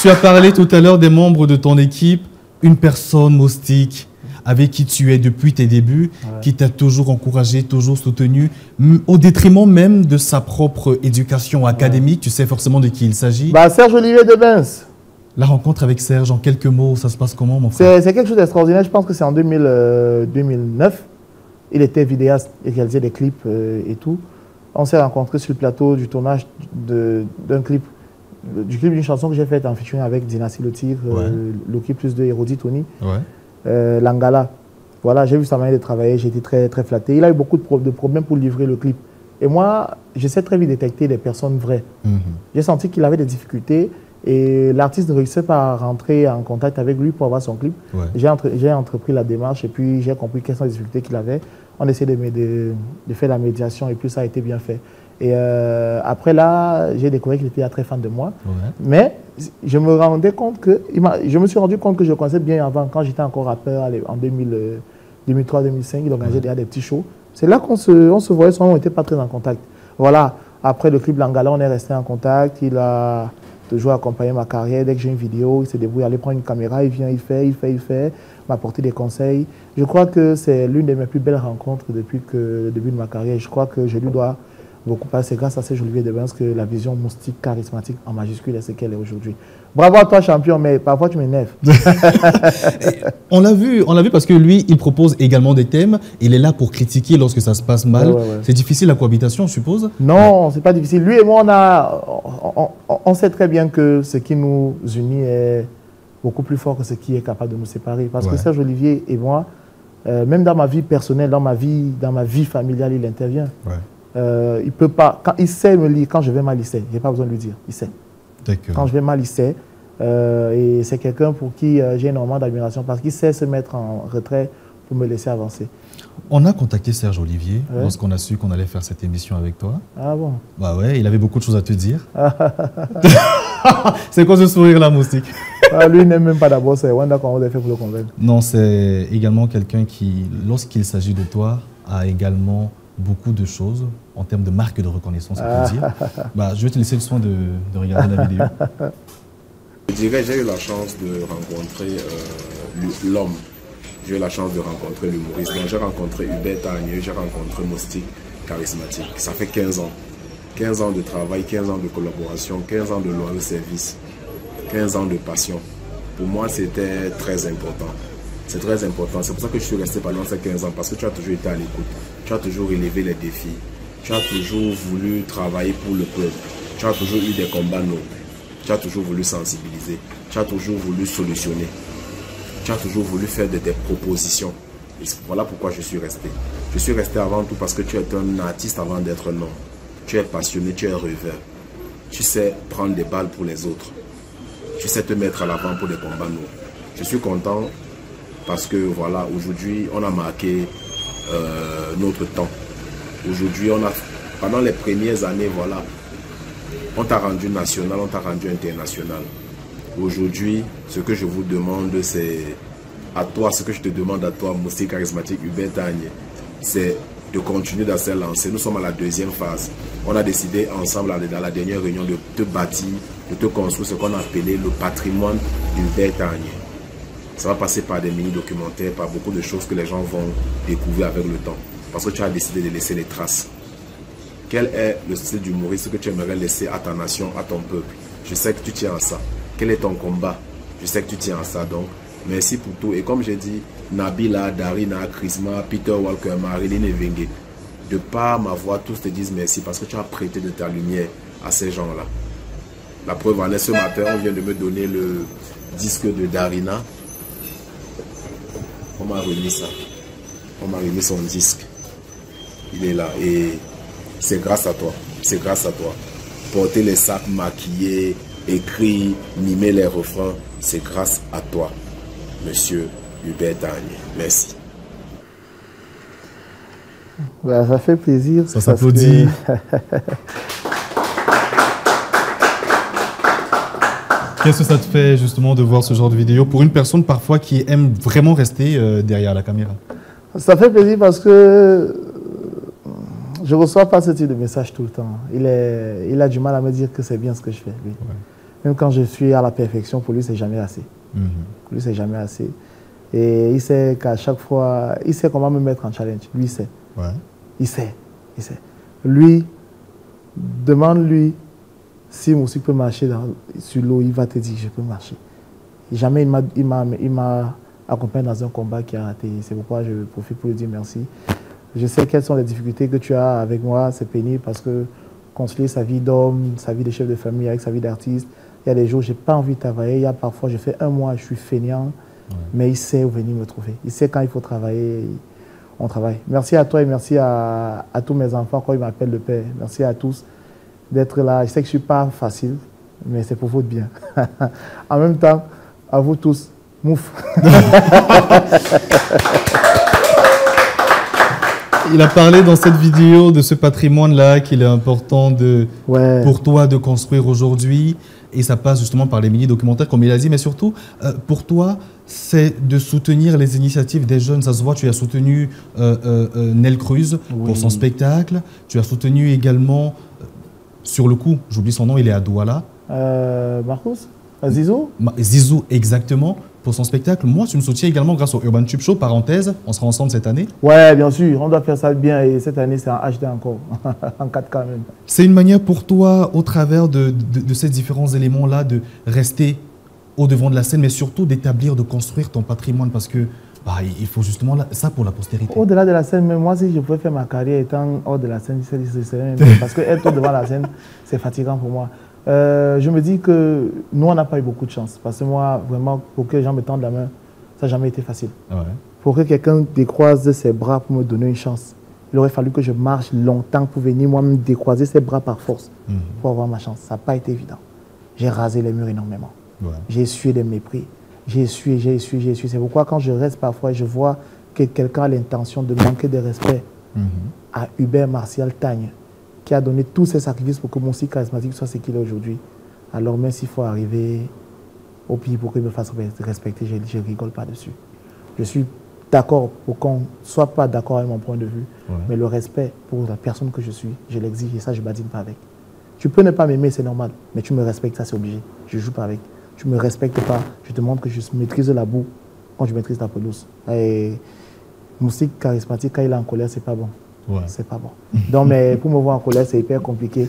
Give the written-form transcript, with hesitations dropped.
Tu as parlé tout à l'heure des membres de ton équipe, une personne Moustique avec qui tu es depuis tes débuts, qui t'a toujours encouragé, toujours soutenu, au détriment même de sa propre éducation académique. Tu sais forcément de qui il s'agit. Bah, Serge Olivier Debens. La rencontre avec Serge, en quelques mots, ça se passe comment, mon frère? C'est quelque chose d'extraordinaire. Je pense que c'est en 2009. Il était vidéaste, il réalisait des clips et tout. On s'est rencontrés sur le plateau du tournage d'un clip, d'une chanson que j'ai faite en featuring avec Dynasty Le Tigre, le clip plus de Hérodi Tony. L'Angala. Voilà, j'ai vu sa manière de travailler, j'ai été très, très flatté. Il a eu beaucoup de problèmes pour livrer le clip. Et moi, j'essaie très vite détecter des personnes vraies. J'ai senti qu'il avait des difficultés et l'artiste ne réussissait pas à rentrer en contact avec lui pour avoir son clip. J'ai entrepris la démarche et puis j'ai compris quelles sont les difficultés qu'il avait. On essaie de faire la médiation et puis ça a été bien fait. Et après là, j'ai découvert qu'il était très fan de moi. Mais je me rendais compte que, je me suis rendu compte que je connaissais bien avant, quand j'étais encore rappeur en 2003-2005, il organisait déjà des petits shows. C'est là qu'on se voyait, souvent on n'était pas très en contact. Voilà, après le clip L'Angala, on est resté en contact, il a toujours accompagné ma carrière. Dès que j'ai une vidéo, il se débrouille, aller prendre une caméra, il vient, il fait, m'apporter des conseils. Je crois que c'est l'une de mes plus belles rencontres depuis le début de ma carrière. Je crois que je lui dois beaucoup parce que c'est grâce à Serge Olivier Debens que la vision Moustique charismatique en majuscule est ce qu'elle est aujourd'hui. Bravo à toi, champion, mais parfois tu m'énerves. On l'a vu parce que lui, il propose également des thèmes. Il est là pour critiquer lorsque ça se passe mal. C'est difficile la cohabitation, je suppose? Non, c'est pas difficile. Lui et moi, on sait très bien que ce qui nous unit est beaucoup plus fort que ce qui est capable de nous séparer. Parce que Serge Olivier et moi, même dans ma vie personnelle, dans ma vie familiale, il intervient. Il peut pas, quand il sait me lire, quand je vais mal, il sait. Je n'ai pas besoin de lui dire, il sait. Quand je vais mal, il sait. Et c'est quelqu'un pour qui j'ai énormément d'admiration parce qu'il sait se mettre en retrait pour me laisser avancer. On a contacté Serge Olivier lorsqu'on a su qu'on allait faire cette émission avec toi. Ah bon? Bah ouais, il avait beaucoup de choses à te dire. C'est quoi ce sourire-là, Moustique? Lui, il n'aime même pas d'abord, c'est Wanda qu'on a fait pour le convaincre. Non, c'est également quelqu'un qui, lorsqu'il s'agit de toi, a également beaucoup de choses en termes de marque de reconnaissance, on peut dire. Bah, je vais te laisser le soin de regarder la vidéo. Je dirais j'ai eu la chance de rencontrer l'homme. J'ai eu la chance de rencontrer l'humoriste. Donc j'ai rencontré Hubert Tagne, j'ai rencontré Moustique charismatique. Ça fait 15 ans. 15 ans de travail, 15 ans de collaboration, 15 ans de loyal service, 15 ans de passion. Pour moi, c'était très important. C'est très important. C'est pour ça que je suis resté pendant ces 15 ans, parce que tu as toujours été à l'écoute. Tu as toujours relevé les défis. Tu as toujours voulu travailler pour le peuple. Tu as toujours eu des combats nobles. Tu as toujours voulu sensibiliser. Tu as toujours voulu solutionner. Tu as toujours voulu faire des propositions. Et voilà pourquoi je suis resté. Je suis resté avant tout parce que tu es un artiste avant d'être un homme. Tu es passionné, tu es rêveur. Tu sais prendre des balles pour les autres. Tu sais te mettre à l'avant pour des combats nobles. Je suis content parce que voilà, aujourd'hui, on a marqué notre temps. Aujourd'hui, pendant les premières années, voilà, on t'a rendu national, on t'a rendu international. Aujourd'hui, ce que je vous demande, c'est à toi, ce que je te demande à toi, Moustique charismatique, Hubert Tagne, c'est de continuer dans cette lancée. Nous sommes à la deuxième phase. On a décidé ensemble, dans la dernière réunion, de te bâtir, de te construire ce qu'on a appelé le patrimoine d'Hubert Tagne. Ça va passer par des mini-documentaires, par beaucoup de choses que les gens vont découvrir avec le temps. Parce que tu as décidé de laisser les traces. Quel est le style d'humoriste que tu aimerais laisser à ta nation, à ton peuple? Je sais que tu tiens à ça. Quel est ton combat? Je sais que tu tiens à ça. Donc, merci pour tout. Et comme j'ai dit, Nabila, Darina, Chrisma, Peter Walker, Marilyn Evengue, de par ma voix, tous te disent merci parce que tu as prêté de ta lumière à ces gens-là. La preuve en est, ce matin, on vient de me donner le disque de Darina. On m'a remis ça. On m'a remis son disque. Il est là. Et c'est grâce à toi. C'est grâce à toi. Porter les sacs maquillés, écrire, mimer les refrains, c'est grâce à toi, Monsieur Hubert Tagne. Merci. Ben, ça fait plaisir. Ça s'applaudit. Qu'est-ce que ça te fait justement de voir ce genre de vidéo pour une personne parfois qui aime vraiment rester derrière la caméra? Ça fait plaisir parce que je ne reçois pas ce type de message tout le temps. Il a du mal à me dire que c'est bien ce que je fais. Oui. Même quand je suis à la perfection, pour lui, c'est jamais assez. Pour lui, c'est jamais assez. Et il sait qu'à chaque fois, il sait comment me mettre en challenge. Lui, il sait. Ouais. Il sait. Lui, demande-lui si Moussik peut marcher sur l'eau, il va te dire je peux marcher. Et jamais il m'a accompagné dans un combat qui a raté. C'est pourquoi je profite pour lui dire merci. Je sais quelles sont les difficultés que tu as avec moi, c'est pénible parce que concilier sa vie d'homme, sa vie de chef de famille avec sa vie d'artiste, il y a des jours où je n'ai pas envie de travailler, il y a parfois je fais un mois, je suis feignant, mais il sait où venir me trouver. Il sait quand il faut travailler, on travaille. Merci à toi et merci à tous mes enfants quand ils m'appellent le père. Merci à tous d'être là. Je sais que je ne suis pas facile, mais c'est pour votre bien. En même temps, à vous tous, mouf. Il a parlé dans cette vidéo de ce patrimoine-là qu'il est important pour toi de construire aujourd'hui. Et ça passe justement par les mini-documentaires, comme il a dit. Mais surtout, pour toi, c'est de soutenir les initiatives des jeunes. Ça se voit, tu as soutenu Nel Cruz pour son spectacle. Tu as soutenu également, sur le coup, j'oublie son nom, il est à Douala. Marcos Zizou. Zizou, exactement. Pour son spectacle. Moi, tu me soutiens également grâce au Urban Tube Show, parenthèse, on sera ensemble cette année. Ouais, bien sûr, on doit faire ça bien et cette année, c'est en HD encore, en 4K même. C'est une manière pour toi, au travers de ces différents éléments-là, de rester au devant de la scène, mais surtout d'établir, de construire ton patrimoine parce que il faut justement ça pour la postérité. Au-delà de la scène, même moi, si je pouvais faire ma carrière étant hors de la scène, c'est parce que être devant la scène, c'est fatigant pour moi. Je me dis que nous, on n'a pas eu beaucoup de chance. Parce que moi, vraiment, pour que les gens me tendent la main, ça n'a jamais été facile. Ouais. Pour que quelqu'un décroise ses bras pour me donner une chance, il aurait fallu que je marche longtemps pour venir moi-même décroiser ses bras par force pour avoir ma chance. Ça n'a pas été évident. J'ai rasé les murs énormément. Ouais. J'ai essuyé des mépris. J'ai essuyé. C'est pourquoi quand je reste parfois et je vois que quelqu'un a l'intention de manquer de respect à Hubert Martial Tagne, qui a donné tous ses sacrifices pour que mon cycle charismatique soit ce qu'il est aujourd'hui. Alors même s'il faut arriver au pays pour qu'il me fasse respecter, je ne rigole pas dessus. Je suis d'accord pour qu'on ne soit pas d'accord avec mon point de vue, mais le respect pour la personne que je suis, je l'exige et ça, je ne badine pas avec. Tu peux ne pas m'aimer, c'est normal, mais tu me respectes, ça c'est obligé. Je ne joue pas avec. Tu ne me respectes pas, je te montre que je maîtrise la boue quand je maîtrise la pelouse. Et mon cycle charismatique, quand il est en colère, c'est pas bon. Ouais. C'est pas bon. Donc, mais pour me voir en colère, c'est hyper compliqué.